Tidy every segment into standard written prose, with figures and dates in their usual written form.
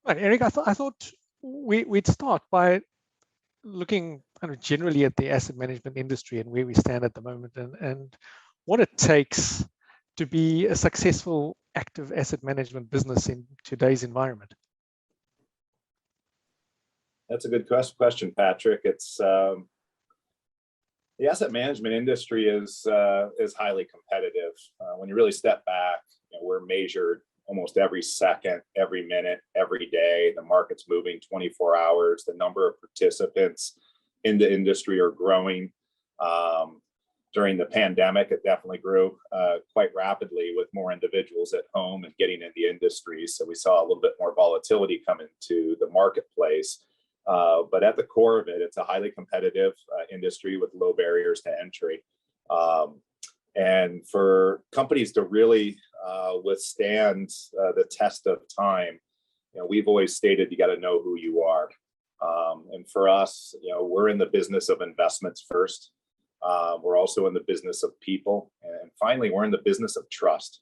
Right, Eric, I thought we'd start by looking kind of generally at the asset management industry and where we stand at the moment, and what it takes to be a successful active asset management business in today's environment. That's a good question, Patrick. It's the asset management industry is highly competitive. When you really step back, we're measured almost every second, every minute, every day. The market's moving 24 hours. The number of participants in the industry are growing. During the pandemic, it definitely grew quite rapidly with more individuals at home and getting in the industry. So we saw a little bit more volatility come into the marketplace. But at the core of it, it's a highly competitive industry with low barriers to entry. And for companies to really withstand the test of time, we've always stated you got to know who you are. And for us, we're in the business of investments first. We're also in the business of people. And finally, we're in the business of trust.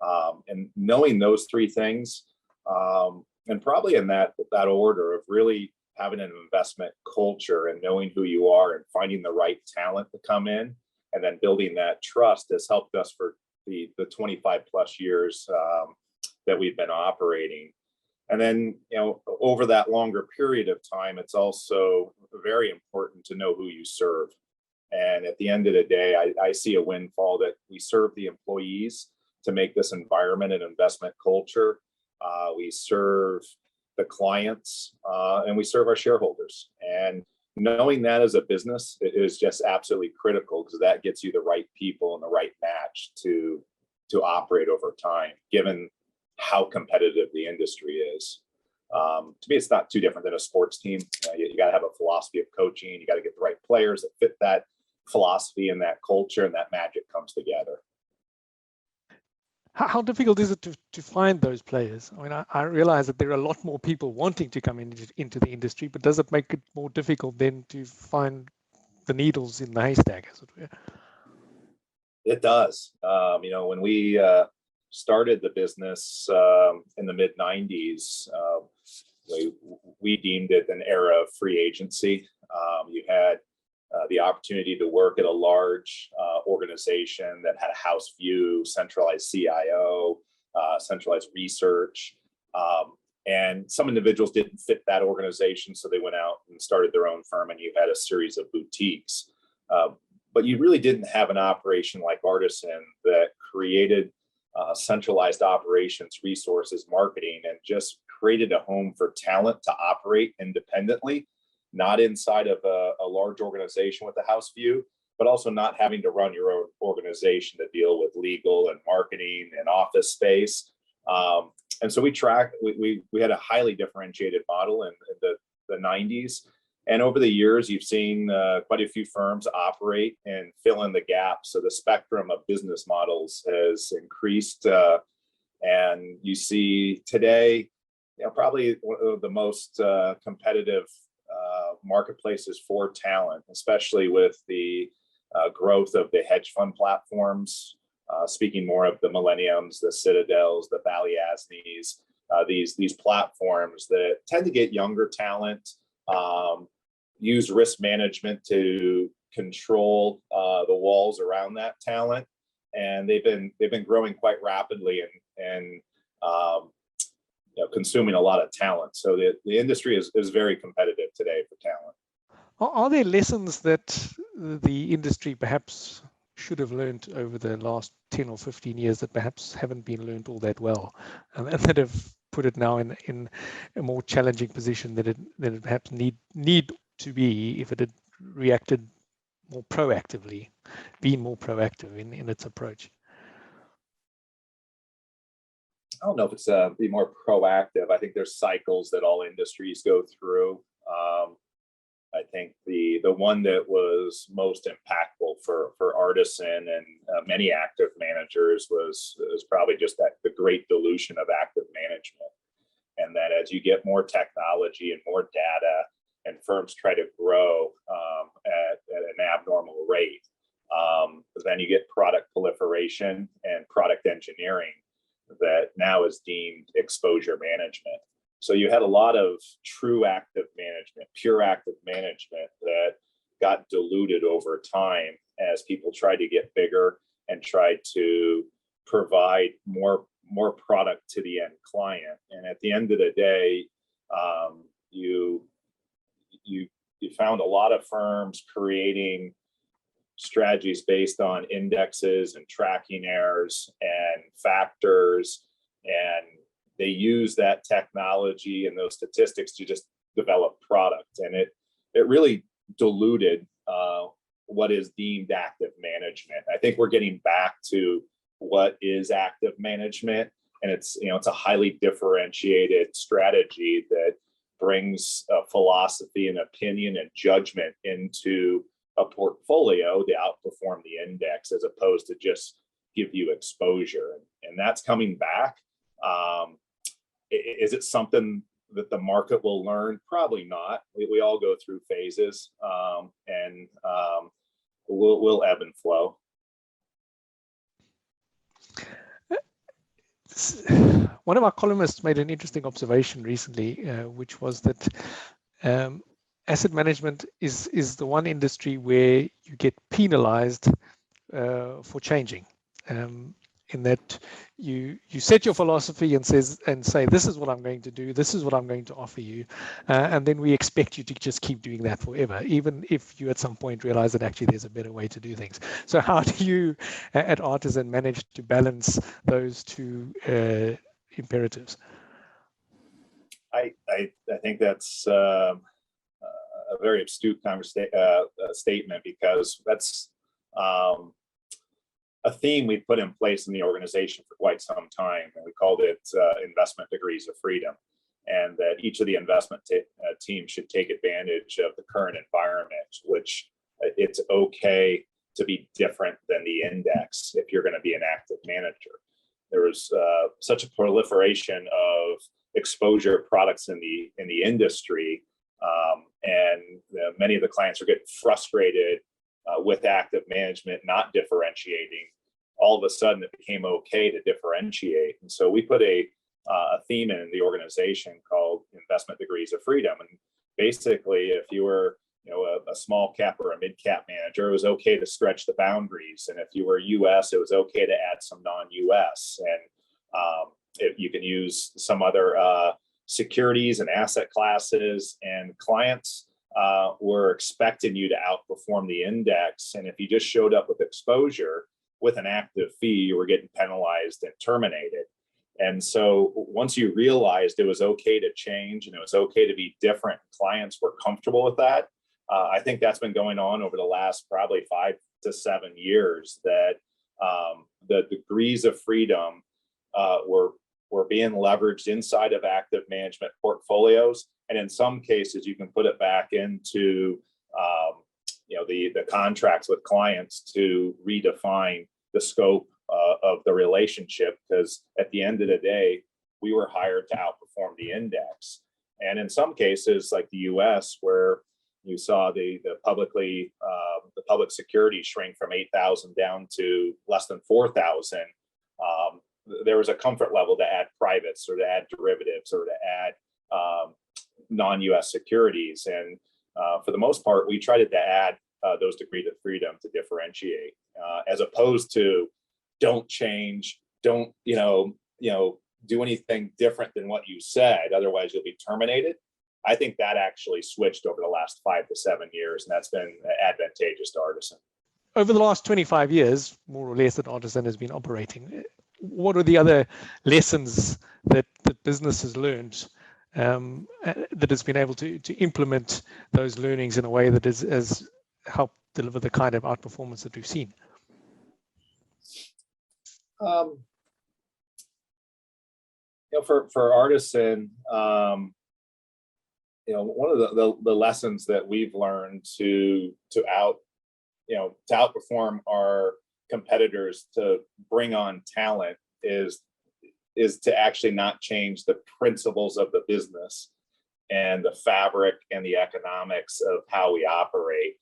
And knowing those three things, and probably in that order of really having an investment culture and knowing who you are and finding the right talent to come in, and then building that trust has helped us for the 25 plus years that we've been operating. And then, over that longer period of time, it's also very important to know who you serve. And at the end of the day, I see a windfall that we serve the employees to make this environment an investment culture. We serve the clients and we serve our shareholders. And knowing that as a business is just absolutely critical, because that gets you the right people and the right match to operate over time, given how competitive the industry is. To me, it's not too different than a sports team. You got to have a philosophy of coaching. You got to get the right players that fit that philosophy and that culture, and that magic comes together. How difficult is it to find those players? I mean, I realize that there are a lot more people wanting to come into the industry, but does it make it more difficult then to find the needles in the haystack, as it were? It does. When we started the business in the mid-90s, we deemed it an era of free agency. You had the opportunity to work at a large organization that had a house view, centralized CIO, centralized research. And some individuals didn't fit that organization, so they went out and started their own firm, and you had a series of boutiques. But you really didn't have an operation like Artisan that created centralized operations, resources, marketing, and just created a home for talent to operate independently, not inside of a large organization with a house view, but also not having to run your own organization to deal with legal and marketing and office space. And so we had a highly differentiated model in the 90s. And over the years, you've seen quite a few firms operate and fill in the gaps. So the spectrum of business models has increased. And you see today, probably one of the most competitive marketplaces for talent, especially with the growth of the hedge fund platforms, speaking more of the Millenniums, the Citadels, the Balyasnys, these platforms that tend to get younger talent, use risk management to control the walls around that talent, and they've been growing quite rapidly and consuming a lot of talent. So the industry is very competitive today for talent. Are there lessons that the industry perhaps should have learned over the last 10 or 15 years that perhaps haven't been learned all that well, and that have put it now in a more challenging position that it perhaps need to be if it had reacted more proactively, been more proactive in its approach? I don't know if it's be more proactive. I think there's cycles that all industries go through. I think the one that was most impactful for Artisan and many active managers was probably just the great dilution of active management. And that as you get more technology and more data, and firms try to grow at an abnormal then you get product proliferation and product engineering that now is deemed exposure management. So you had a lot of true active management, pure active management that got diluted over time as people tried to get bigger and tried to provide more product to the end client. And at the end of the day, you found a lot of firms creating strategies based on indexes and tracking errors and factors, and they use that technology and those statistics to just develop product, and it really diluted what is deemed active management. I think we're getting back to what is active management, and it's a highly differentiated strategy that brings a philosophy and opinion and judgment into a portfolio to outperform the index, as opposed to just give you exposure. And that's coming back. Is it something that the market will learn? Probably not. We all go through phases, and we'll ebb and flow. One of our columnists made an interesting observation recently, which was that asset management is the one industry where you get penalized for changing. In that you set your philosophy and say this is what I'm going to do, this is what I'm going to offer you, and then we expect you to just keep doing that forever, even if you at some point realize that actually there's a better way to do things. So how do you at Artisan manage to balance those two imperatives? I think that's a very astute statement, because that's a theme we put in place in the organization for quite some time, and we called it investment degrees of freedom, and that each of the investment team should take advantage of the current environment, which it's okay to be different than the index if you're going to be an active manager. There was such a proliferation of exposure products in the industry, and many of the clients are getting frustrated with active management not differentiating. All of a sudden it became okay to differentiate, and so we put a theme in the organization called investment degrees of freedom. And basically, if you were a small cap or a mid cap manager, it was okay to stretch the boundaries, and if you were US, it was okay to add some non-US, and you can use some other securities and asset classes, and clients were expecting you to outperform the index. And if you just showed up with exposure with an active fee, you were getting penalized and terminated. And so once you realized it was okay to change and it was okay to be different, clients were comfortable with that. I think that's been going on over the last probably 5 to 7 years, that the degrees of freedom were being leveraged inside of active management portfolios. And in some cases, you can put it back into the contracts with clients to redefine the scope of the relationship, because at the end of the day, we were hired to outperform the index. And in some cases, like the US, where you saw the public security shrink from 8,000 down to less than 4,000, there was a comfort level to add privates or to add derivatives or to add non-US securities. And for the most part, we tried to add those degrees of freedom to differentiate, as opposed to don't change, don't do anything different than what you said, otherwise you'll be terminated. I think that actually switched over the last 5 to 7 years, and that's been advantageous to Artisan. Over the last 25 years, more or less, that Artisan has been operating, what are the other lessons that business has learned that has been able to implement those learnings in a way that has helped deliver the kind of outperformance that we've seen? For Artisan, one of the lessons that we've learned to outperform our competitors, to bring on talent, is to actually not change the principles of the business and the fabric and the economics of how we operate.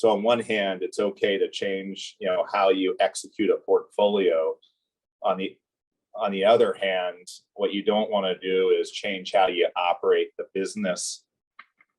So on one hand, it's okay to change, how you execute a portfolio. On the other hand, what you don't want to do is change how you operate the business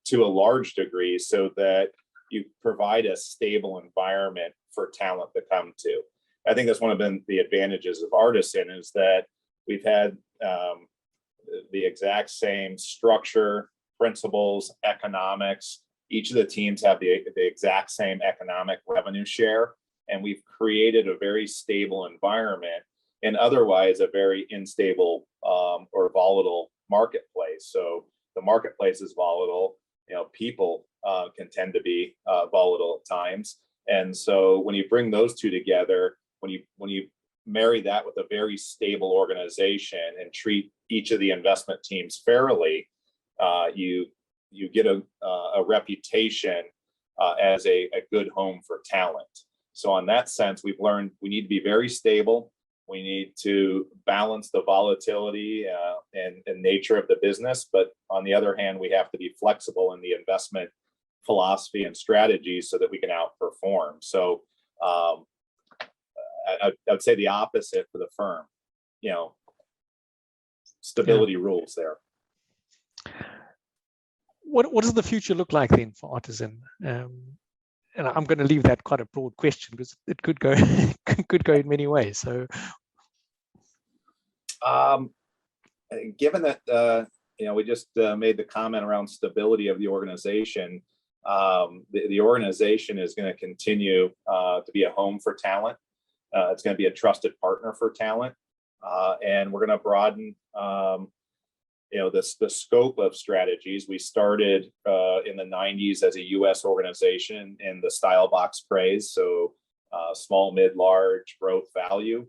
to a large degree so that you provide a stable environment for talent to come to. I think that's one of the advantages of Artisan, is that we've had the exact same structure, principles, economics. Each of the teams have the exact same economic revenue share, and we've created a very stable environment in otherwise a very unstable or volatile marketplace. So the marketplace is volatile. People can tend to be volatile at times, and so when you bring those two together, when you marry that with a very stable organization and treat each of the investment teams fairly, you get a reputation as a good home for talent. So in that sense, we've learned we need to be very stable. We need to balance the volatility and nature of the business. But on the other hand, we have to be flexible in the investment philosophy and strategies so that we can outperform. So I would say the opposite for the firm. Stability rules there. What does the future look like then for Artisan? And I'm going to leave that quite a broad question because it could go could go in many ways. So, given that we just made the comment around stability of the organization, the organization is going to continue to be a home for talent. It's going to be a trusted partner for talent, and we're going to broaden the scope of strategies. We started in the 90s as a U.S. organization in the style box craze, so small, mid, large, growth, value.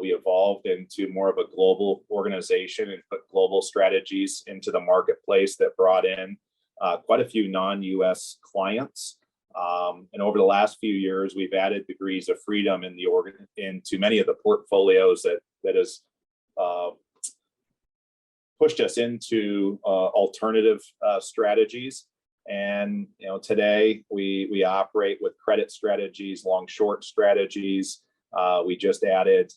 We evolved into more of a global organization and put global strategies into the marketplace that brought in quite a few non-U.S. clients. And over the last few years, we've added degrees of freedom into many of the portfolios that has pushed us into alternative strategies. And today we operate with credit strategies, long short strategies. We just added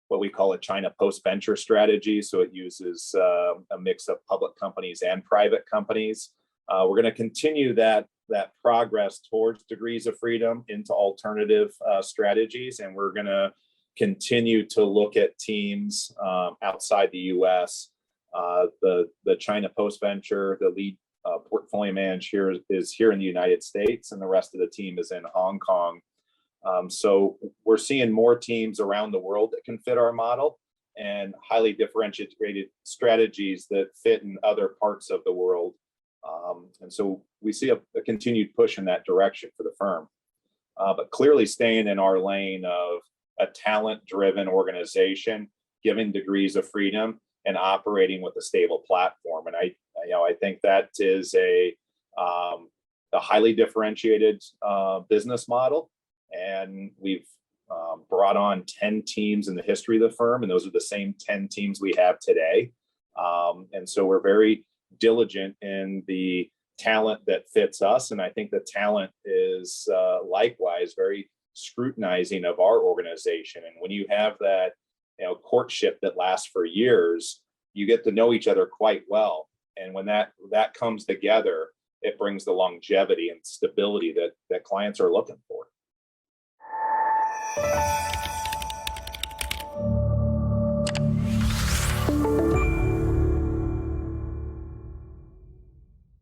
what we call a China post-venture strategy. So it uses a mix of public companies and private companies. We're going to continue that progress towards degrees of freedom into alternative strategies, and we're going to continue to look at teams outside the U.S. The China post-venture, the lead portfolio manager is here in the United States, and the rest of the team is in Hong Kong. So we're seeing more teams around the world that can fit our model, and highly differentiated strategies that fit in other parts of the world. And so we see a continued push in that direction for the firm, but clearly staying in our lane of a talent-driven organization, giving degrees of freedom and operating with a stable platform. And I think that is a highly differentiated business model. And we've brought on 10 teams in the history of the firm, and those are the same 10 teams we have today. And so we're very diligent in the talent that fits us. And I think the talent is likewise very scrutinizing of our organization. And when you have that courtship that lasts for years, you get to know each other quite well. And when that comes together, it brings the longevity and stability that clients are looking for.